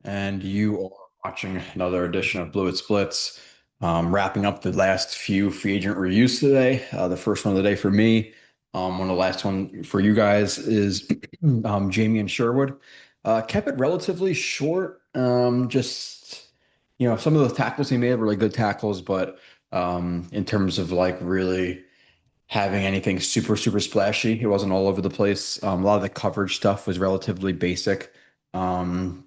and you are watching another edition of Blewett Blitz. Wrapping up the last few free agent reviews today. The first one of the day for me, one of the last one for you guys is Jamien Sherwood. Kept it relatively short. Just some of the tackles he made were really good tackles, but in terms of like really having anything super super splashy, it wasn't all over the place. A lot of the coverage stuff was relatively basic. Um,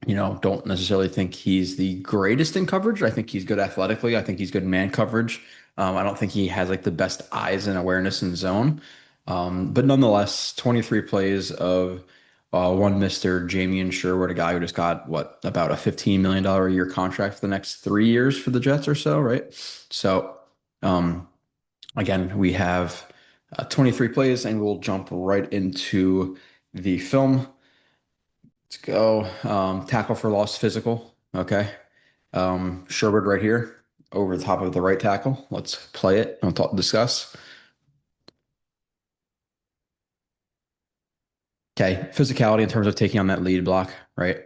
don't necessarily think he's the greatest in coverage. I think he's good athletically. I think he's good in man coverage. I don't think he has like the best eyes and awareness in zone. But nonetheless, 23 plays of one Mr. Jamien Sherwood, a guy who just got what about a $15 million a year contract for the next 3 years for the Jets or so, right? So, um, again, we have 23 plays, and we'll jump right into the film. Let's go. Tackle for loss physical. Okay. Sherwood right here over the top of the right tackle. Let's play it and discuss. Okay. Physicality in terms of taking on that lead block, right?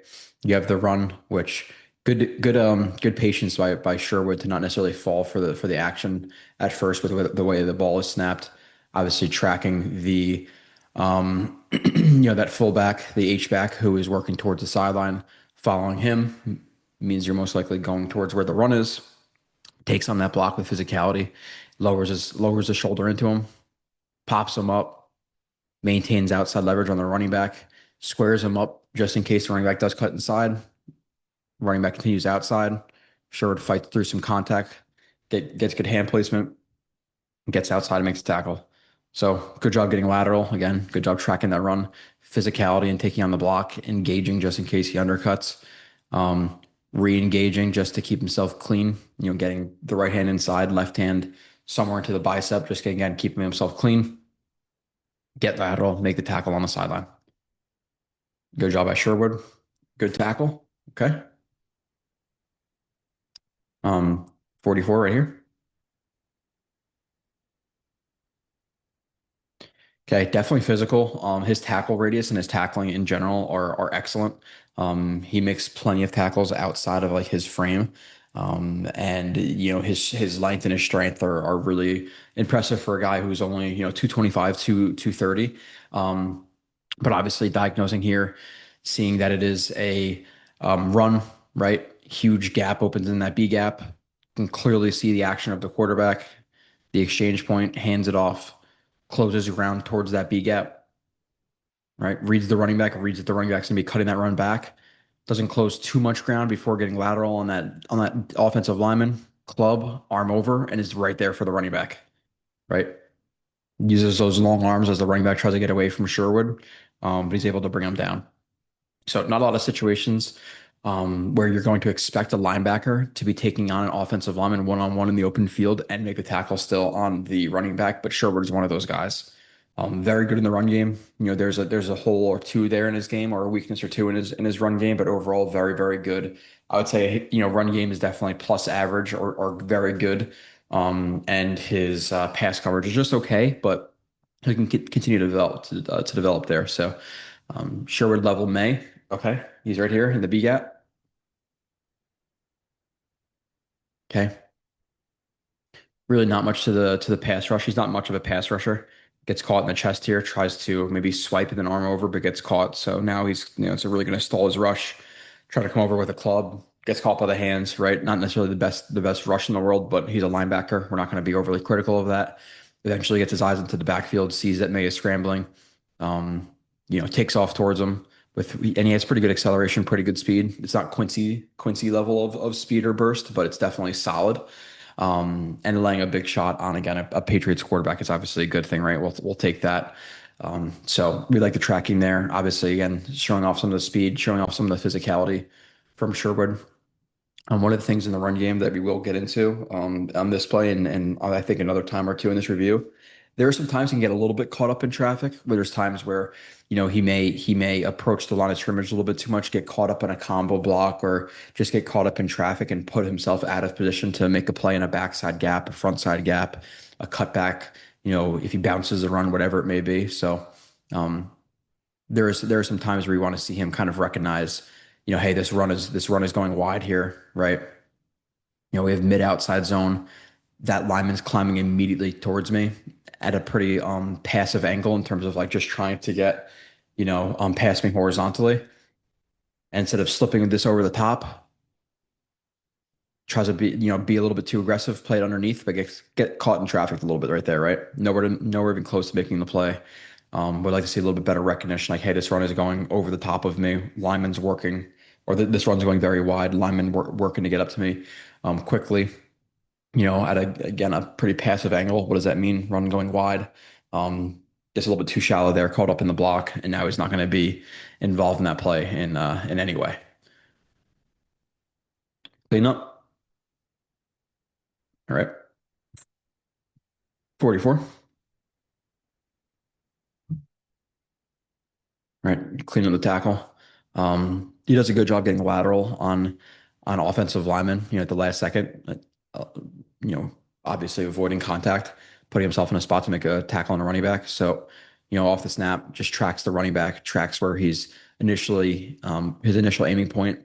You have the run, which good patience by Sherwood to not necessarily fall for the action at first with the way the ball is snapped. Obviously tracking the that fullback, the H back who is working towards the sideline, following him means you're most likely going towards where the run is. Takes on that block with physicality, lowers the shoulder into him, pops him up, maintains outside leverage on the running back, squares him up just in case the running back does cut inside. Running back continues outside. Sherwood fights through some contact, gets good hand placement, gets outside and makes a tackle. So good job getting lateral. Again, good job tracking that run, physicality and taking on the block, engaging just in case he undercuts, um, re-engaging just to keep himself clean, getting the right hand inside, left hand somewhere into the bicep, just again, keeping himself clean, get lateral, make the tackle on the sideline. Good job by Sherwood. Good tackle. Okay. 44 right here. Okay, definitely physical. His tackle radius and his tackling in general are excellent. He makes plenty of tackles outside of like his frame. And his length and his strength are really impressive for a guy who's only, 225 to 230. Um, but obviously diagnosing here, seeing that it is a run, right? Huge gap opens in that B gap. Can clearly see the action of the quarterback, the exchange point, hands it off, closes ground towards that B gap, right? Reads the running back, reads that the running back's gonna be cutting that run back. Doesn't close too much ground before getting lateral on that offensive lineman, club, arm over, and is right there for the running back, right? Uses those long arms as the running back tries to get away from Sherwood, but he's able to bring him down. So not a lot of situations where you're going to expect a linebacker to be taking on an offensive lineman one-on-one in the open field and make the tackle still on the running back. But Sherwood is one of those guys. Very good in the run game. There's a hole or two there in his game, or a weakness or two in his run game, but overall very very good. I would say run game is definitely plus average or very good. And his pass coverage is just okay, but he can continue to develop there. So Sherwood level May. Okay. He's right here in the B gap. Okay. Really not much to the pass rush. He's not much of a pass rusher. Gets caught in the chest here, tries to maybe swipe with an arm over, but gets caught. So now he's, it's really going to stall his rush. Try to come over with a club. Gets caught by the hands, right? Not necessarily the best rush in the world, but he's a linebacker. We're not going to be overly critical of that. Eventually gets his eyes into the backfield, sees that May is scrambling, takes off towards him and he has pretty good acceleration, pretty good speed. It's not Quincy level of speed or burst, but it's definitely solid. And laying a big shot on again a Patriots quarterback is obviously a good thing, right? We'll take that. So we like the tracking there. Obviously, again, showing off some of the speed, showing off some of the physicality from Sherwood. One of the things in the run game that we will get into on this play and I think another time or two in this review, there are some times he can get a little bit caught up in traffic. Where there's times where he may approach the line of scrimmage a little bit too much, get caught up in a combo block, or just get caught up in traffic and put himself out of position to make a play in a backside gap, a front side gap, a cutback. If he bounces the run, whatever it may be. So um, there are some times where you want to see him kind of recognize, hey, this run is going wide here, right? We have mid outside zone. That lineman's climbing immediately towards me at a pretty passive angle in terms of like just trying to get, past me horizontally. And instead of slipping this over the top, tries to be a little bit too aggressive, play it underneath, but get caught in traffic a little bit right there, right? Nowhere even close to making the play. Would like to see a little bit better recognition, like, hey, this run is going over the top of me. Lineman's working, or this run's going very wide. Lineman working to get up to me quickly. At again a pretty passive angle. What does that mean? Run going wide. Just a little bit too shallow there, caught up in the block, and now he's not going to be involved in that play in any way. Clean up. All right. 44. Right, clean up the tackle. He does a good job getting lateral on offensive linemen. At the last second, uh, you know, obviously avoiding contact, putting himself in a spot to make a tackle on a running back. So, off the snap, just tracks the running back, tracks where he's initially his initial aiming point.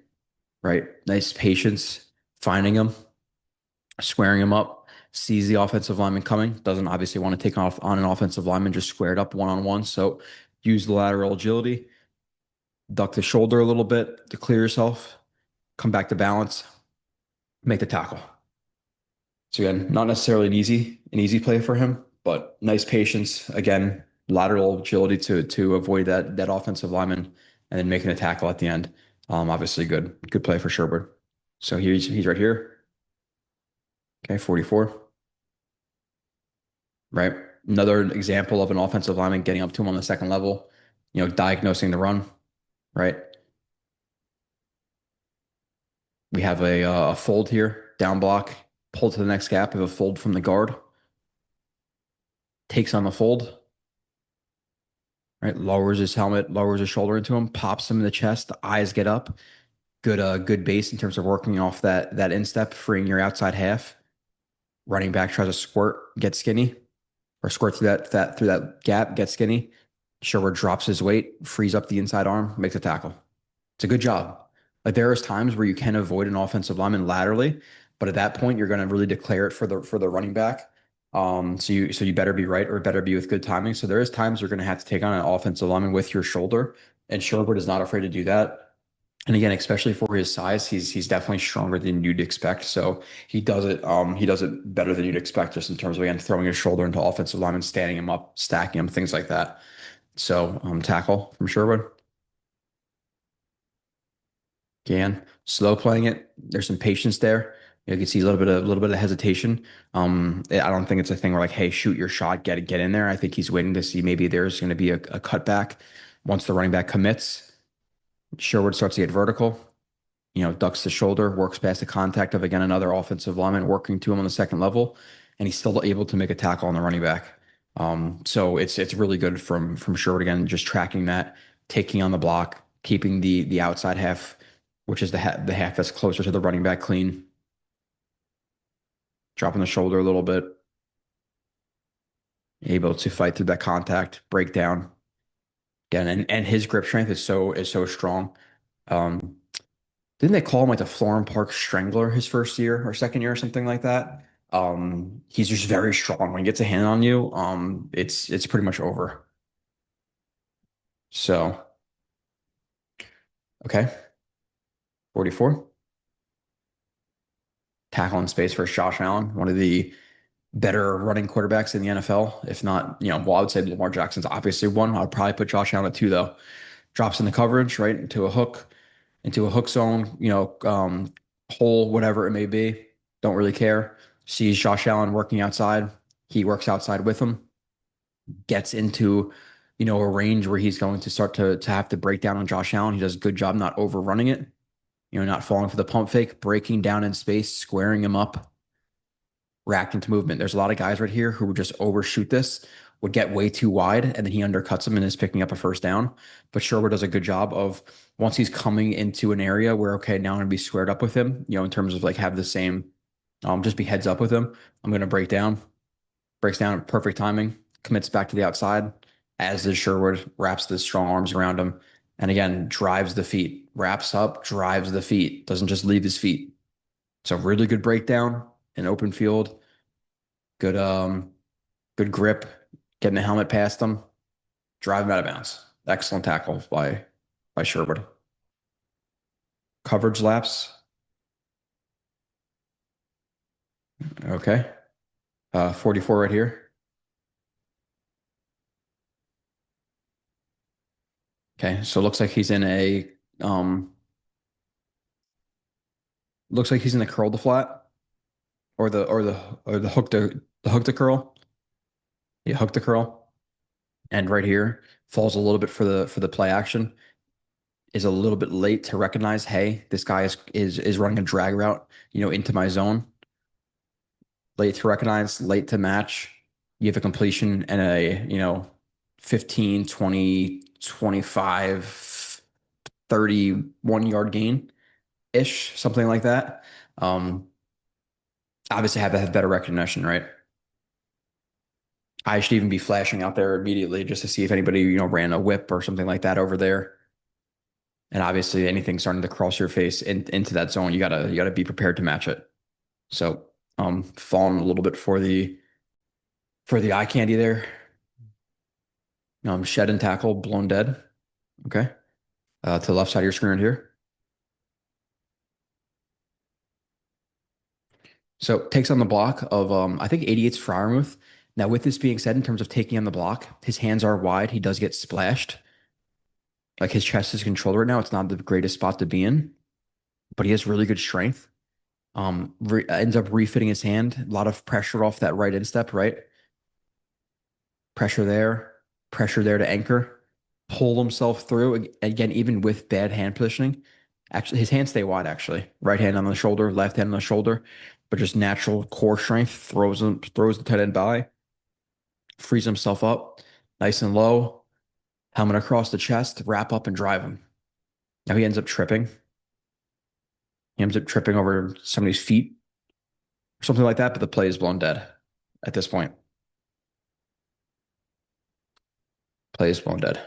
Right, nice patience, finding him, squaring him up. Sees the offensive lineman coming. Doesn't obviously want to take off on an offensive lineman just squared up one on one. So, use the lateral agility, duck the shoulder a little bit to clear yourself, come back to balance, make the tackle. So again, not necessarily an easy play for him, but nice patience. Again, lateral agility to avoid that offensive lineman and then making a tackle at the end. Obviously good play for Sherwood. So he's right here. Okay, 44. Right. Another example of an offensive lineman getting up to him on the second level, diagnosing the run, right? We have a fold here, down block, pull to the next gap, we have a fold from the guard, takes on the fold, right? Lowers his helmet, lowers his shoulder into him, pops him in the chest, the eyes get up. Good base in terms of working off that instep, freeing your outside half. Running back tries to squirt, get skinny, or squirt through that gap, get skinny. Sherwood drops his weight, frees up the inside arm, makes a tackle. It's a good job. Like there is times where you can avoid an offensive lineman laterally, but at that point you're going to really declare it for the running back. So you better be right or better be with good timing. So there is times you're going to have to take on an offensive lineman with your shoulder, and Sherwood is not afraid to do that. And again, especially for his size, he's definitely stronger than you'd expect. So he does it better than you'd expect, just in terms of again throwing his shoulder into offensive lineman, standing him up, stacking him, things like that. So tackle from Sherwood. Can slow playing it. There's some patience there. You can see a little bit of hesitation. I don't think it's a thing where like, hey, shoot your shot, get in there. I think he's waiting to see maybe there's going to be a cutback once the running back commits. Sherwood starts to get vertical. Ducks the shoulder, works past the contact of again another offensive lineman working to him on the second level, and he's still able to make a tackle on the running back. So it's really good from Sherwood again, just tracking that, taking on the block, keeping the outside half, which is the half that's closer to the running back clean, dropping the shoulder a little bit, able to fight through that contact, break down again, and his grip strength is so strong. Um, Didn't they call him like the Florham Park Strangler his first year or second year or something like that? He's just very strong. When he gets a hand on you, it's pretty much over. So, okay, 44. Tackle in space for Josh Allen, one of the better running quarterbacks in the NFL. If not, well, I would say Lamar Jackson's obviously one. I'd probably put Josh Allen at two though. Drops in the coverage, right into a hook zone, hole, whatever it may be. Don't really care. Sees Josh Allen working outside. He works outside with him, gets into, a range where he's going to start to have to break down on Josh Allen. He does a good job not overrunning it, not falling for the pump fake, breaking down in space, squaring him up, reacting to movement. There's a lot of guys right here who would just overshoot this, would get way too wide, and then he undercuts him and is picking up a first down. But Sherwood does a good job of once he's coming into an area where, okay, now I'm going to be squared up with him, in terms of like have the same, just be heads up with him. I'm going to breaks down at perfect timing, commits back to the outside as the Sherwood wraps the strong arms around him And again, drives the feet, wraps up, drives the feet, doesn't just leave his feet. So really good breakdown in open field, good good grip, getting the helmet past them, drive him out of bounds. Excellent tackle by Sherwood. Coverage laps. Okay. 44 right here. Okay, so it um looks like he's in a curl to flat or the hook to curl. Yeah, hook to curl. And right here falls a little bit for the play action. Is a little bit late to recognize, hey, this guy is running a drag route, into my zone. Late to recognize, late to match. You have a completion and a, 15, 20, 25, 31 yard gain ish, something like that. Um, Obviously have to have better recognition, right? I should even be flashing out there immediately just to see if anybody, ran a whip or something like that over there. And obviously anything starting to cross your face into that zone, you gotta be prepared to match it. So falling a little bit for the eye candy there. Shed and tackle, blown dead. Okay. To the left side of your screen right here. So takes on the block of I think 88's Fryermuth. Now, with this being said, in terms of taking on the block, his hands are wide. He does get splashed. Like his chest is controlled right now. It's not the greatest spot to be in, but he has really good strength. Ends up refitting his hand. A lot of pressure off that right instep, right? Pressure there to anchor, pull himself through again, even with bad hand positioning. Actually, his hands stay wide, actually. Right hand on the shoulder, left hand on the shoulder, but just natural core strength throws the tight end by, frees himself up, nice and low, helmet across the chest, wrap up and drive him. Now he ends up tripping. He ends up tripping over somebody's feet or something like that, but the play is blown dead at this point. Play is blown dead.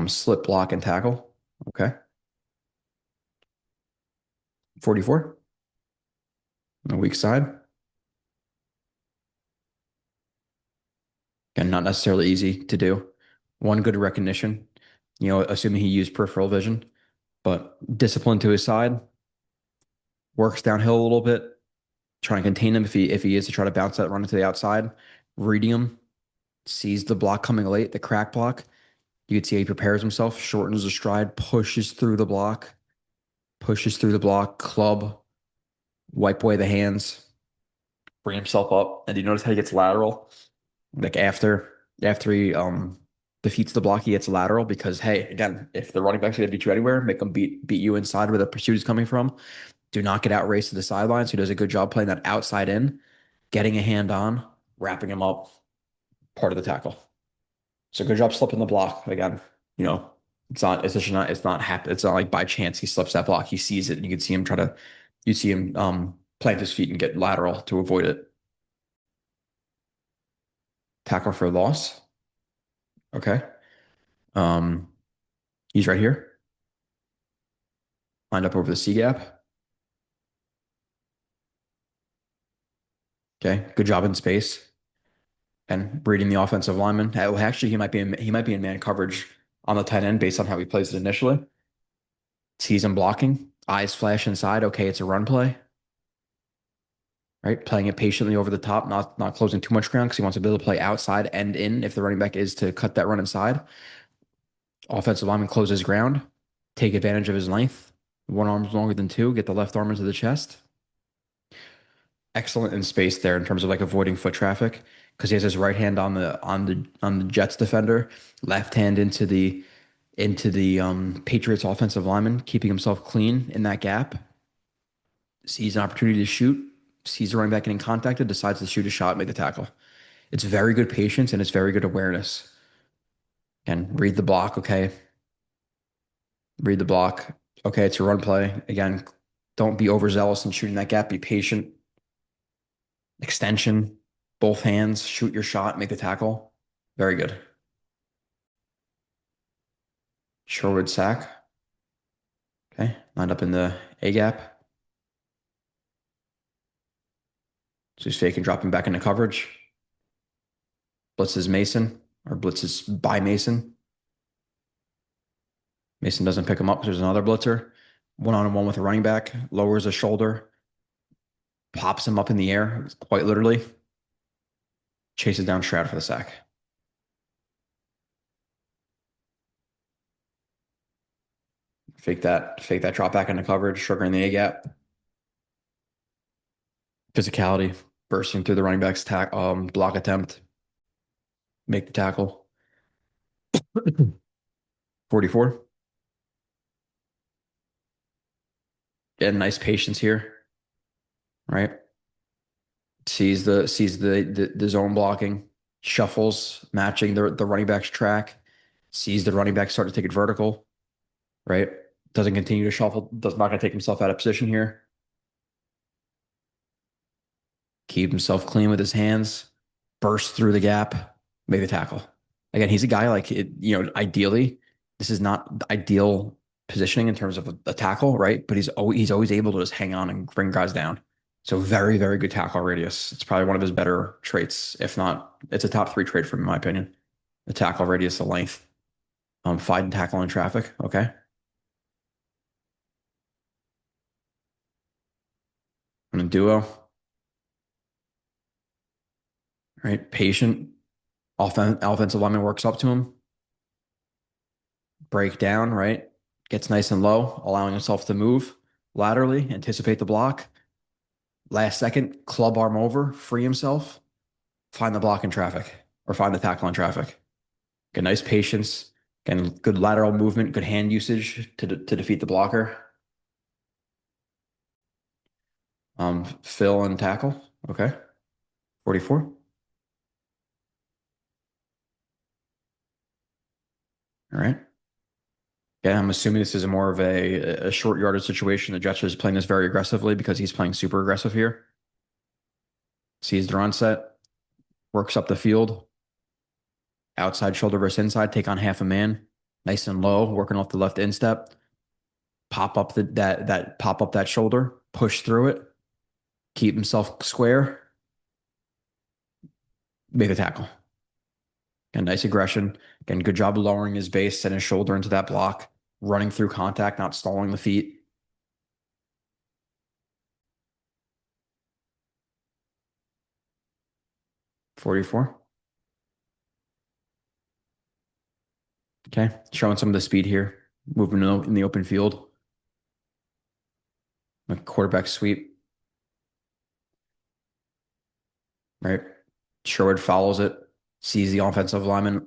Slip, block, and tackle. Okay. 44 on the weak side. And not necessarily easy to do. One, good recognition, assuming he used peripheral vision, but discipline to his side, works downhill a little bit, trying to contain him if he is to try to bounce that run to the outside, reading him, sees the block coming late, the crack block. You can see he prepares himself, shortens the stride, pushes through the block, club, wipe away the hands, bring himself up. And do you notice how he gets lateral? Like after he defeats the block, he gets lateral because hey, again, if the running back's gonna beat you anywhere, make them beat you inside where the pursuit is coming from. Do not get out raced to the sidelines. He does a good job playing that outside in, getting a hand on, wrapping him up, part of the tackle. So good job slipping the block. Again, you know, it's not like by chance he slips that block. He sees it and you see him plant his feet and get lateral to avoid it. Tackle for loss. Okay. Um, he's right here. Lined up over the C gap. Okay, good job in space and reading the offensive lineman. Actually, he might be in man coverage on the tight end based on how he plays it initially. Sees him blocking, eyes flash inside. Okay, it's a run play, right? Playing it patiently over the top, not closing too much ground because he wants to be able to play outside and in if the running back is to cut that run inside. Offensive lineman closes ground, take advantage of his length. One arm's longer than two. Get the left arm into the chest. Excellent in space there in terms of like avoiding foot traffic because he has his right hand on the Jets defender, left hand into the Patriots offensive lineman, keeping himself clean in that gap. Sees an opportunity to shoot, sees the running back getting contacted, decides to shoot a shot, make the tackle. It's very good patience and it's very good awareness. And read the block, okay. Read the block. Okay, it's a run play. Again, don't be overzealous in shooting that gap. Be patient. Extension, both hands, shoot your shot, make the tackle. Very good. Sherwood sack. Okay. Lined up in the A gap. So he's faking dropping back into coverage. Blitz is Mason, or Blitz is by Mason. Mason doesn't pick him up. There's another blitzer. One on one with a running back. Lowers a shoulder. Pops him up in the air, quite literally. Chases down Stroud for the sack. Fake that drop back into coverage, sugar in the A gap. Physicality, bursting through the running back's block attempt, make the tackle. 44. Get nice patience here, right? Sees the zone blocking, shuffles, matching the running back's track, sees the running back start to take it vertical, right? Doesn't continue to shuffle, does not gonna take himself out of position here. Keep himself clean with his hands, burst through the gap, make the tackle. Again, he's a guy like it, ideally, this is not the ideal positioning in terms of a tackle, right? But he's always able to just hang on and bring guys down. So very, very good tackle radius. It's probably one of his better traits, if not, it's a top three trait for him, in my opinion. The tackle radius, the length. Fight and tackle in traffic. Okay. And a duo, right? Patient. Offensive lineman works up to him. Break down, right? Gets nice and low, allowing himself to move laterally, anticipate the block. Last second, club arm over, free himself, find the block in traffic or find the tackle in traffic. Get nice patience, again, good lateral movement, good hand usage to defeat the blocker. Fill and tackle. Okay. 44. All right. Yeah, I'm assuming this is a more of a short yardage situation. The Jets is playing this very aggressively because he's playing super aggressive here. Sees the run set, works up the field, outside shoulder versus inside, take on half a man, nice and low, working off the left instep, pop up that shoulder, push through it, keep himself square, make the tackle. And nice aggression. Again, good job lowering his base and his shoulder into that block, running through contact, not stalling the feet. 44. Okay, showing some of the speed here, moving in the open field. A quarterback sweep, right? Sherwood follows it, sees the offensive lineman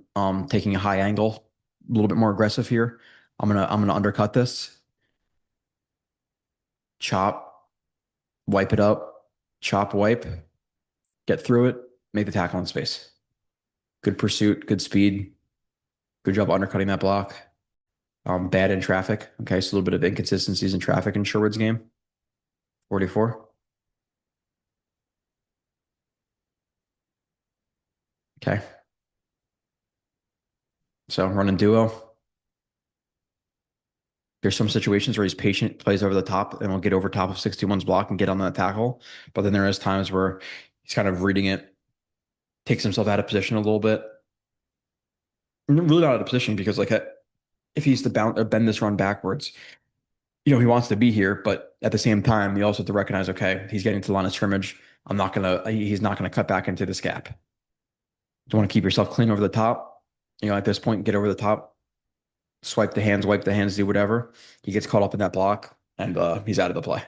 taking a high angle, a little bit more aggressive here. I'm gonna undercut this, chop, wipe it up, chop, wipe, get through it, make the tackle in space. Good pursuit, good speed, good job undercutting that block. Bad in traffic. Okay, so a little bit of inconsistencies in traffic in Sherwood's game. 44. Okay, so running duo. There's some situations where he's patient, plays over the top, and will get over top of 61's block and get on that tackle. But then there is times where he's kind of reading it, takes himself out of position a little bit. Really not out of position because like if he's to bounce or bend this run backwards, he wants to be here, but at the same time, you also have to recognize, okay, he's getting to the line of scrimmage. He's not gonna cut back into this gap. You want to keep yourself clean over the top. At this point, get over the top, swipe the hands, wipe the hands, do whatever. He gets caught up in that block, and he's out of the play.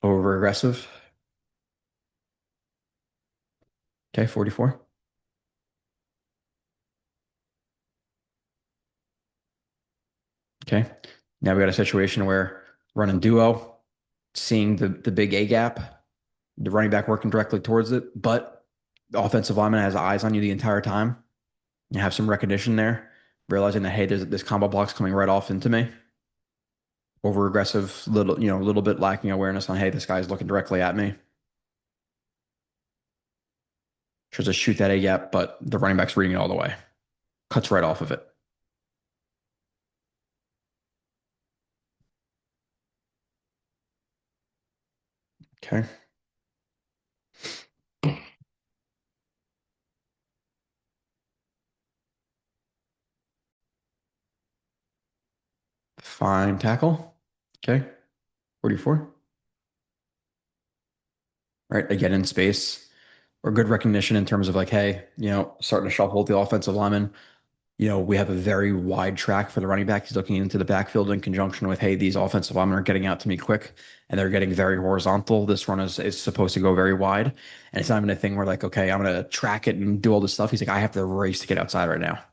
Over aggressive. Okay, 44. Okay. Now we got a situation where running duo, seeing the big A gap, the running back working directly towards it, but the offensive lineman has eyes on you the entire time. You have some recognition there, realizing that, hey, there's this combo block's coming right off into me. Over aggressive, a little bit lacking awareness on, hey, this guy's looking directly at me. Tries to shoot that A gap, but the running back's reading it all the way. Cuts right off of it. Okay. Fine tackle. Okay. 44. Right. Again, in space or good recognition in terms of like, hey, starting to shuffle the offensive lineman. We have a very wide track for the running back. He's looking into the backfield in conjunction with, hey, these offensive linemen are getting out to me quick and they're getting very horizontal. This run is supposed to go very wide. And it's not even a thing where like, okay, I'm going to track it and do all this stuff. He's like, I have to race to get outside right now.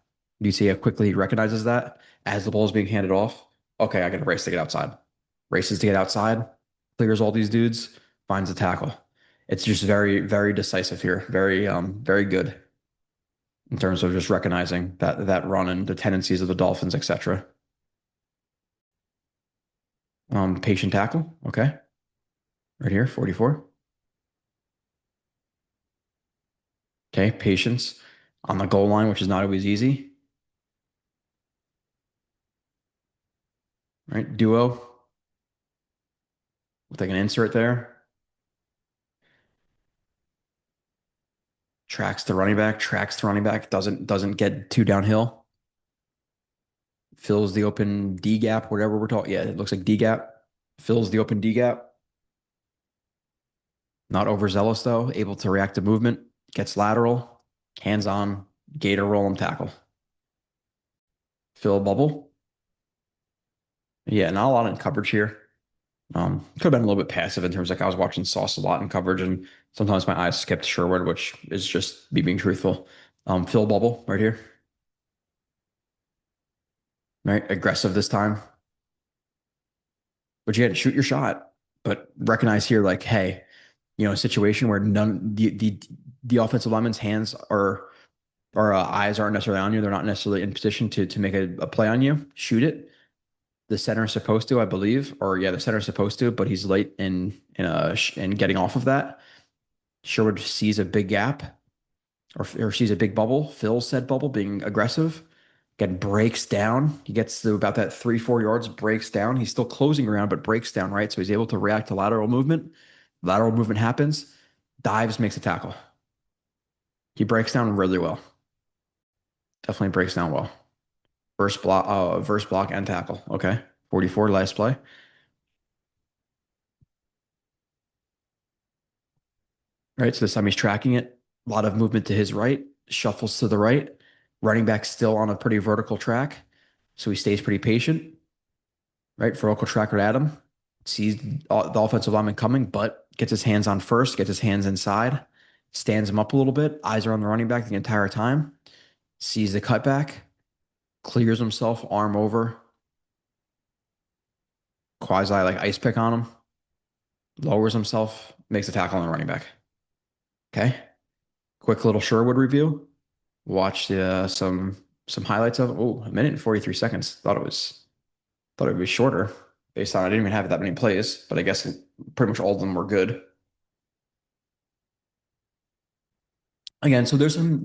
Do you see how quickly he recognizes that as the ball is being handed off? Okay, I got to race to get outside. Races to get outside, clears all these dudes, finds a tackle. It's just very, very decisive here. Very, very good in terms of just recognizing that run and the tendencies of the Dolphins, etc. Patient tackle. Okay. Right here, 44. Okay. Patience on the goal line, which is not always easy. Right. Duo. We'll take an insert there. Tracks the running back, doesn't get too downhill. Fills the open D gap, whatever we're talking. Yeah, it looks like D gap. Fills the open D gap. Not overzealous though, able to react to movement, gets lateral, hands on, gator roll and tackle. Fill bubble. Yeah, not a lot in coverage here. Could have been a little bit passive in terms of like I was watching Sauce a lot in coverage, and sometimes my eyes skipped Sherwood, which is just me being truthful. Fill bubble right here, right? Aggressive this time, but you had to shoot your shot. But recognize here, like, hey, a situation where none the offensive lineman's hands or eyes aren't necessarily on you. They're not necessarily in position to make a play on you. Shoot it. The center is supposed to, I believe, or yeah, the center is supposed to, but he's late in getting off of that. Sherwood sees a big gap or sees a big bubble, fills said bubble, being aggressive. Again, breaks down. He gets to about that 3, 4 yards, breaks down. He's still closing around, but breaks down, right? So he's able to react to lateral movement. Lateral movement happens, dives, makes a tackle. He breaks down really well. Definitely breaks down well. Verse block and tackle. Okay. 44, last play. Right. So this time he's tracking it. A lot of movement to his right, shuffles to the right. Running back still on a pretty vertical track. So he stays pretty patient. Right. Vertical track at him. Sees the offensive lineman coming, but gets his hands on first, gets his hands inside, stands him up a little bit. Eyes are on the running back the entire time. Sees the cutback, clears himself, arm over, quasi like ice pick on him, lowers himself, makes a tackle on the running back. Okay. Quick little Sherwood review. Watch some highlights of it. Oh, a minute and 43 seconds. Thought it would be shorter based on I didn't even have that many plays, but I guess pretty much all of them were good. Again, so there's some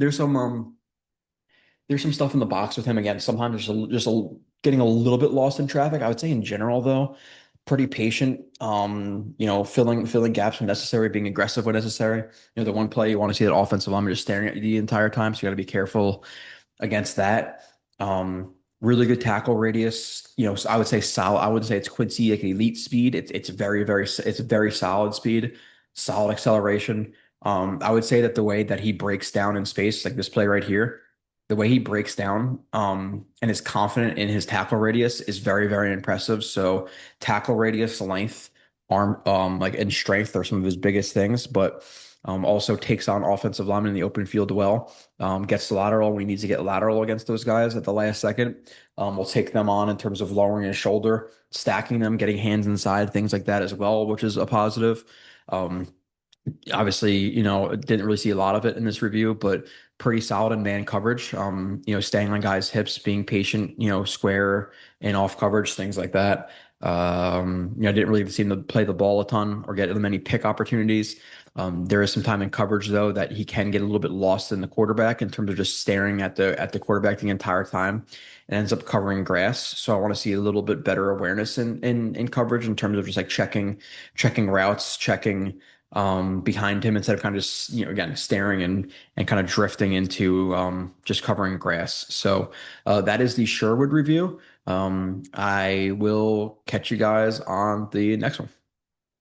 stuff in the box with him again. Sometimes getting a little bit lost in traffic. I would say in general though, pretty patient. Filling gaps when necessary, being aggressive when necessary. The one play you want to see that offensive lineman just staring at you the entire time, so you got to be careful against that. Really good tackle radius. So I would say solid. I wouldn't say it's Quincy like elite speed. It's it's very solid speed, solid acceleration. I would say that the way that he breaks down in space, like this play right here, the way he breaks down, and is confident in his tackle radius is very, very impressive. So tackle radius, length, arm, like and strength are some of his biggest things, but also takes on offensive linemen in the open field well. Gets the lateral when he needs to get lateral against those guys at the last second. Will take them on in terms of lowering his shoulder, stacking them, getting hands inside, things like that as well, which is a positive. Um, Obviously, didn't really see a lot of it in this review, but pretty solid in man coverage. Staying on guys' hips, being patient, square and off coverage, things like that. Didn't really seem to play the ball a ton or get many pick opportunities. There is some time in coverage though that he can get a little bit lost in the quarterback in terms of just staring at the quarterback the entire time and ends up covering grass. So I want to see a little bit better awareness in coverage in terms of just like checking routes, checking behind him instead of kind of just again staring and kind of drifting into just covering grass. So that is the Sherwood review. I will catch you guys on the next one.